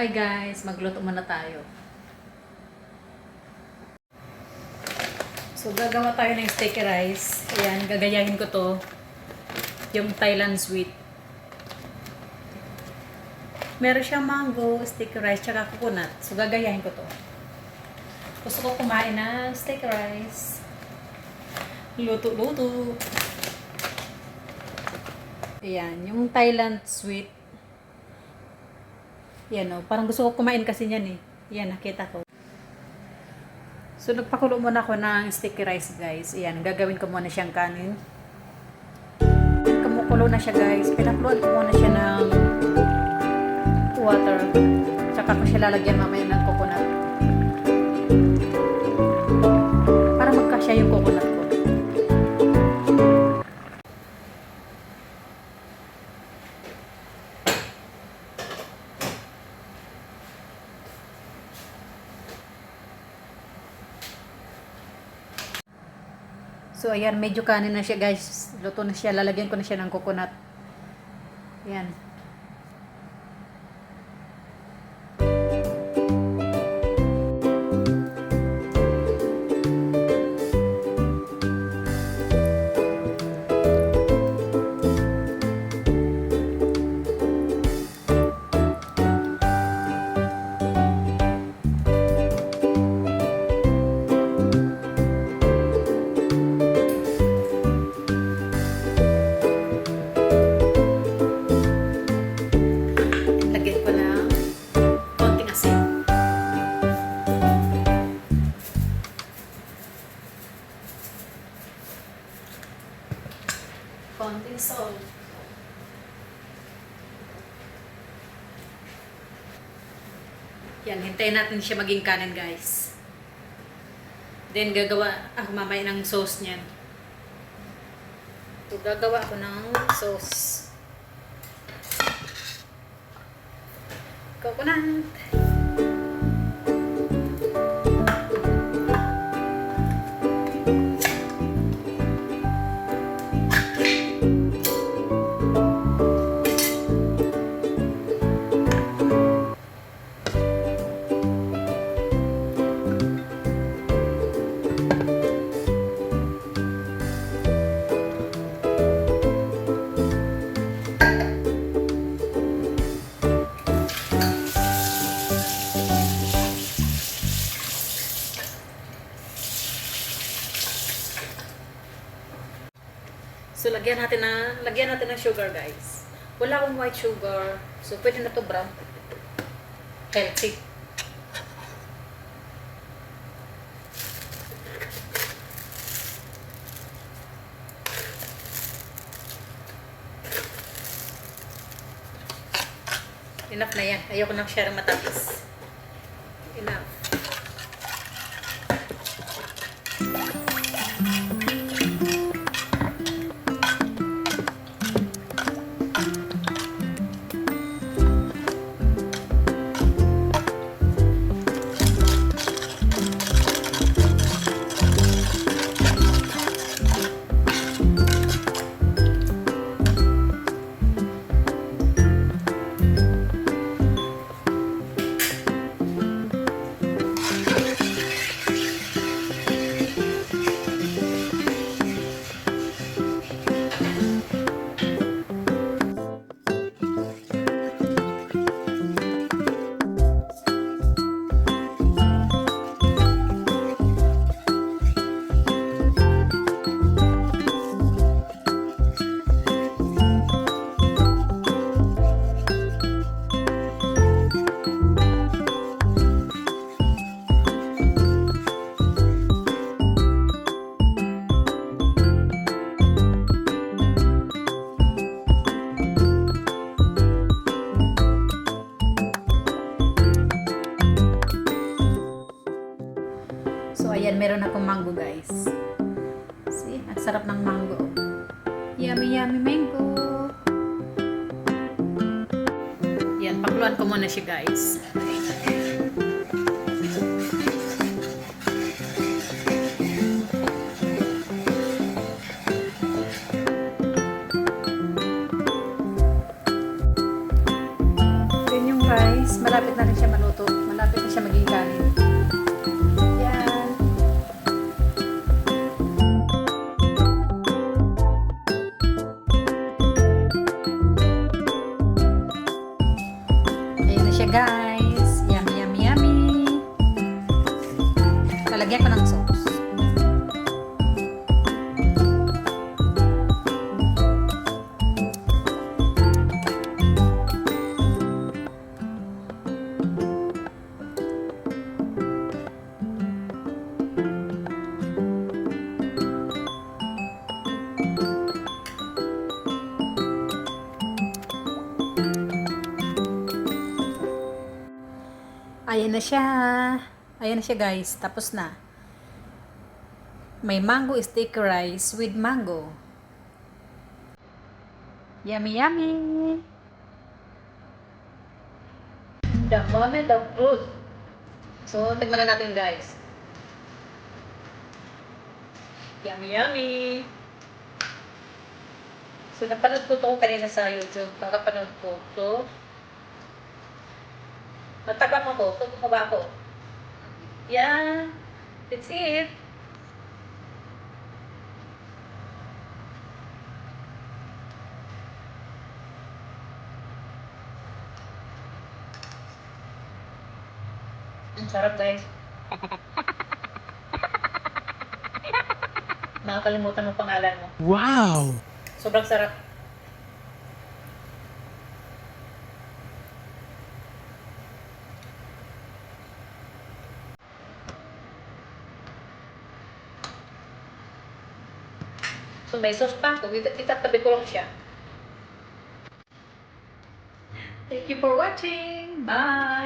Hi guys, magluto muna tayo. So gagawa tayo ng sticky rice. Ayan, gagayahin ko to. Yung Thailand sweet. Meron siyang mango, sticky rice, tsaka coconut. So gagayahin ko to. Gusto ko kumain ng sticky rice. Luto-luto. Ayan, yung Thailand sweet. Yan o, parang gusto ko kumain kasi niyan eh. Yan, nakita ko. So, nagpakulo muna ako ng sticky rice, guys. Ayan, gagawin ko muna siyang kanin. Kumukulo na siya, guys. Pinakuluan ko muna siya ng water. Tsaka ko siya lalagyan mamaya ng coconut. Para magkasya yung coconut ko. So, ayan, medyo kanin na siya, guys. Luto na siya. Lalagyan ko na siya ng coconut. Ayan. Konting salt. Yan, hintayin natin siya maging kanin, guys. Then, gagawa ako mamaya ng sauce niyan. So, gagawa ako ng sauce. Coconut. So, lagyan natin ng sugar, guys. Wala akong white sugar. So, pwede na to brown. Healthy. Enough na yan. Ayoko nang share matapis. Enough. So, ayan, meron akong mango, guys. See, ang sarap ng mango. Yummy, yummy mango. Yan, pakuluan ko muna siya, guys. Yan yung rice. guys, malapit na rin siya maluto. Malapit na siya maging kanin. Yan. Ayan na siya guys. Yummy, yummy, yummy. Lalagyan ko ng sauce. Ayan na siya. Ayan na siya guys. Tapos na. May mango sticky rice with mango. Yummy, yummy. The moment of truth. So, tignan na natin guys. Yummy, yummy. So, napanood ko ito kanina sa YouTube. Kakapanood ko ito. Mataba mo ko. Ito mo ba ako? Yeah. That's it. Ang sarap guys. Nakakalimutan mo pangalan mo. Wow! Sobrang sarap. So may sauce pa ako. Itatabi ko lang siya. Thank you for watching. Bye!